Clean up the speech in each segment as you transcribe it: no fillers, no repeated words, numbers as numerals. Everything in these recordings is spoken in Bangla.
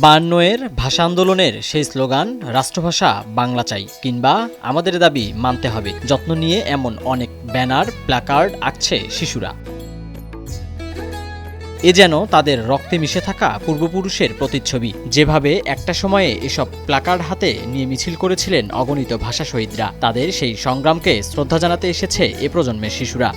বায়ান্নয়ের ভাষা আন্দোলনের সেই স্লোগান রাষ্ট্রভাষা বাংলা চাই কিংবা আমাদের দাবি মানতে হবে যত্ন নিয়ে এমন অনেক ব্যানার প্ল্যাকার্ড আঁকছে শিশুরা। এ যেন তাদের রক্তে মিশে থাকা পূর্বপুরুষের প্রতিচ্ছবি। যেভাবে একটা সময়ে এসব প্ল্যাকার্ড হাতে নিয়ে মিছিল করেছিলেন অগণিত ভাষা শহীদরা, তাদের সেই সংগ্রামকে শ্রদ্ধা জানাতে এসেছে এ প্রজন্মের শিশুরা।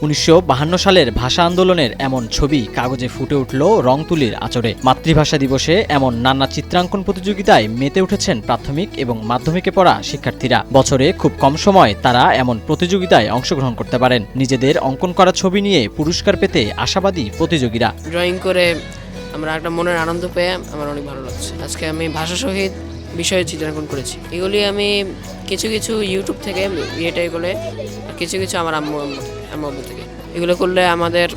১৯৫২ সালের ভাষা আন্দোলনের এমন ছবি কাগজে ফুটে উঠল রং তুলির আঁচড়ে। মাতৃভাষা দিবসে এমন নানা চিত্রাঙ্কন প্রতিযোগিতায় মেতে উঠেছেন প্রাথমিক এবং মাধ্যমিকে পড়া শিক্ষার্থীরা। বছরে খুব কম সময় তারা এমন প্রতিযোগিতায় অংশগ্রহণ করতে পারেন। নিজেদের অঙ্কন করা ছবি নিয়ে পুরস্কার পেতে আশাবাদী প্রতিযোগীরা। ড্রয়িং করে আমরা একটা মনের আনন্দ পেয়ে আমার অনেক ভালো লাগছে। আজকে আমি ভাষা শহীদ বিষয়ে চিত্রাঙ্কন করেছি। এগুলি আমি কিছু ইউটিউব থেকে এগুলো কিছু আমার আম্মু থেকে এগুলো করলে আমাদের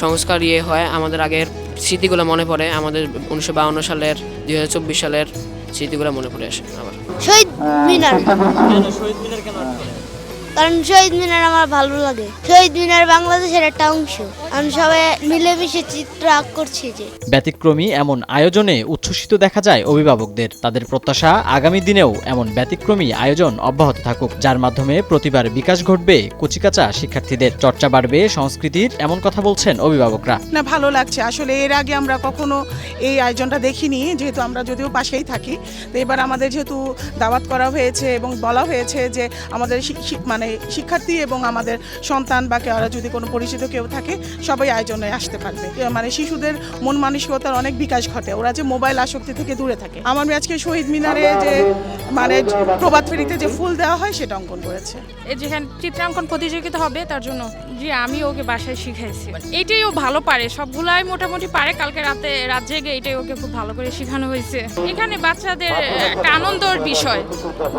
সংস্কার হয়, আমাদের আগের স্মৃতিগুলো মনে পড়ে, আমাদের ১৯৫২ সালের ২০২৪ সালের স্মৃতিগুলো মনে পড়ে আসে আমার। শহীদ মিনার, কারণ শহীদ মিনার আমার ভালো লাগে। শহীদ মিনার বাংলাদেশের একটা অংশ, আমি সবাই মিলেমিশে চিত্র করছি। যে ব্যতিক্রমী এমন আয়োজনে উচ্ছ্বসিত দেখা যায় অভিভাবকদের। তাদের প্রত্যাশা আগামী দিনেও এমন ব্যতিক্রমী আয়োজন অব্যাহত থাকুক, যার মাধ্যমে প্রতিভার বিকাশ ঘটবে কচিকাঁচা শিক্ষার্থীদের, চর্চা বাড়বে সংস্কৃতির, এমন কথা বলছেন অভিভাবকরা। না, ভালো লাগছে আসলে। এর আগে আমরা কখনো এই আয়োজনটা দেখিনি, যেহেতু আমরা যদিও পাশেই থাকি। তো এবার আমাদের যেহেতু দাওয়াত করা হয়েছে এবং বলা হয়েছে যে আমাদের শিক্ষার্থী এবং আমাদের সন্তান বা কেউ যদি কোনো পরিচিত কেউ থাকে সবাই আয়োজনে আসতে পারবে। শিশুদের মন মানসিকতার অনেক বিকাশ ঘটে, ওরা যে মোবাইল আসক্তি থেকে দূরে থাকে। আমার মেয়ে আজকে শহীদ মিনারে যে প্রভাত ফেরিতে যে ফুল দেওয়া হয় সেটা অঙ্কন করেছে। যেখানে চিত্রাঙ্কন প্রতিযোগিতা হবে তার জন্য আমি ওকে বাসায় শিখাইছি। এইটাই ও ভালো পারে, সবগুলাই মোটামুটি পারে। কালকে রাত জেগে এটাই ওকে খুব ভালো করে শেখানো হয়েছে। এখানে বাচ্চাদের একটা আনন্দের বিষয়,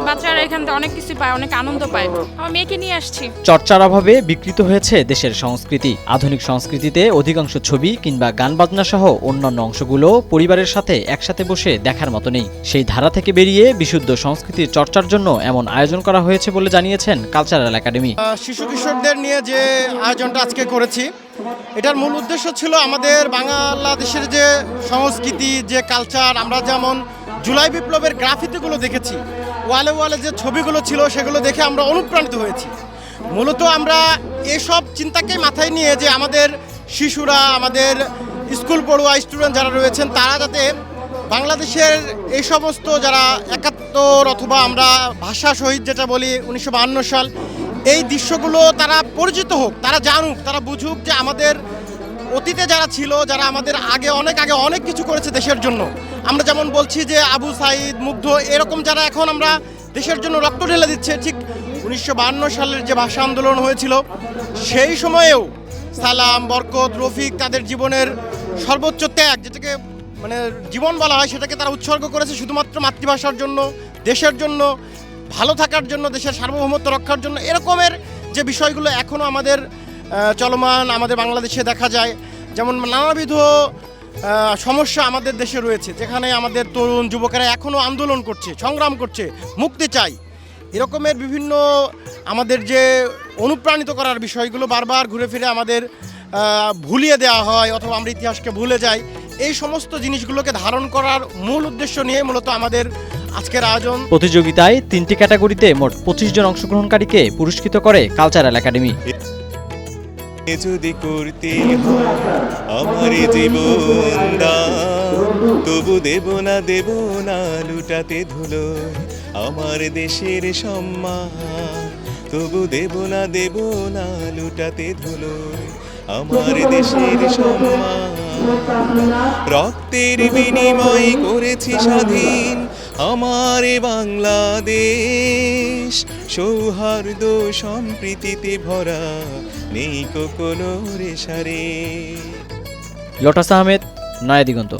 বাচ্চারা এখান থেকে অনেক কিছু পায়, অনেক আনন্দ পায়। আমার মেয়েকে নিয়ে আসছি। চর্চার অভাবে বিকৃত হয়েছে দেশের সংস্কৃতি। আধুনিক সংস্কৃতিতে অধিকাংশ ছবি কিংবা গান বাজনা সহ অন্যান্য অংশগুলো পরিবারের সাথে একসাথে বসে দেখার মতো নেই। সেই ধারা থেকে বেরিয়ে বিশুদ্ধ সংস্কৃতির চর্চার জন্য এমন আয়োজন করা হয়েছে বলে জানিয়েছেন কালচারাল একাডেমি। শিশু কিশোরদের নিয়ে যে আয়োজনটা আজকে করেছি, এটার মূল উদ্দেশ্য ছিল আমাদের বাংলাদেশের যে সংস্কৃতি, যে কালচার, আমরা যেমন জুলাই বিপ্লবের গ্রাফিতিগুলো দেখেছি, ওয়ালে যে ছবিগুলো ছিল সেগুলো দেখে আমরা অনুপ্রাণিত হয়েছি। মূলত আমরা এসব চিন্তাকেই মাথায় নিয়ে যে আমাদের শিশুরা, আমাদের স্কুল পড়ুয়া স্টুডেন্ট যারা রয়েছেন, তারা যাতে বাংলাদেশের এই সমস্ত যারা ৭১ অথবা আমরা ভাষা শহীদ যেটা বলি ১৯৫২ সাল, এই দৃশ্যগুলো তারা পরিচিত হোক, তারা জানুক, তারা বুঝুক যে আমাদের অতীতে যারা ছিল, যারা আমাদের অনেক আগে অনেক কিছু করেছে দেশের জন্য। আমরা যেমন বলছি যে আবু সাইদ, মুগ্ধ, এরকম যারা এখন আমরা দেশের জন্য রক্ত ঢেলে দিচ্ছে, ঠিক ১৯৫২ সালের যে ভাষা আন্দোলন হয়েছিল সেই সময়েও সালাম, বরকত, রফিক তাদের জীবনের সর্বোচ্চ ত্যাগ, যেটাকে জীবন বলা হয়, সেটাকে তারা উৎসর্গ করেছে শুধুমাত্র মাতৃভাষার জন্য, দেশের জন্য, ভালো থাকার জন্য, দেশের সার্বভৌমত্ব রক্ষার জন্য। এরকমের যে বিষয়গুলো এখনও আমাদের চলমান আমাদের বাংলাদেশে দেখা যায়, যেমন নানাবিধ সমস্যা আমাদের দেশে রয়েছে, যেখানে আমাদের তরুণ যুবকেরা এখনও আন্দোলন করছে, সংগ্রাম করছে, মুক্তি চাই। এরকমের বিভিন্ন আমাদের যে অনুপ্রাণিত করার বিষয়গুলো বারবার ঘুরে ফিরে আমাদের ভুলিয়ে দেওয়া হয়, অথবা আমরা ইতিহাসকে ভুলে যাই। এই সমস্ত জিনিসগুলোকে ধারণ করার মূল উদ্দেশ্য নিয়ে মূলত আমাদের আজকের আয়োজন। প্রতিযোগিতায় ৩টি ক্যাটাগরিতে মোট ২৫ জন অংশগ্রহণকারীকে পুরস্কৃত করে কালচারাল একাডেমি। যদি করতে আমার জীবন তবু দেব না লুটাতে ধুলো আমার দেশের সম্মান, তবু দেব না লুটাতে ধুলো আমার দেশের সম্মান। রক্তের বিনিময় করেছি স্বাধীন আমার বাংলাদেশ, সৌহার্দ্য সম্প্রীতিতে ভরা, নেই কোনো রেশারে। লোটাস আহমেদ, নয়া দিগন্ত।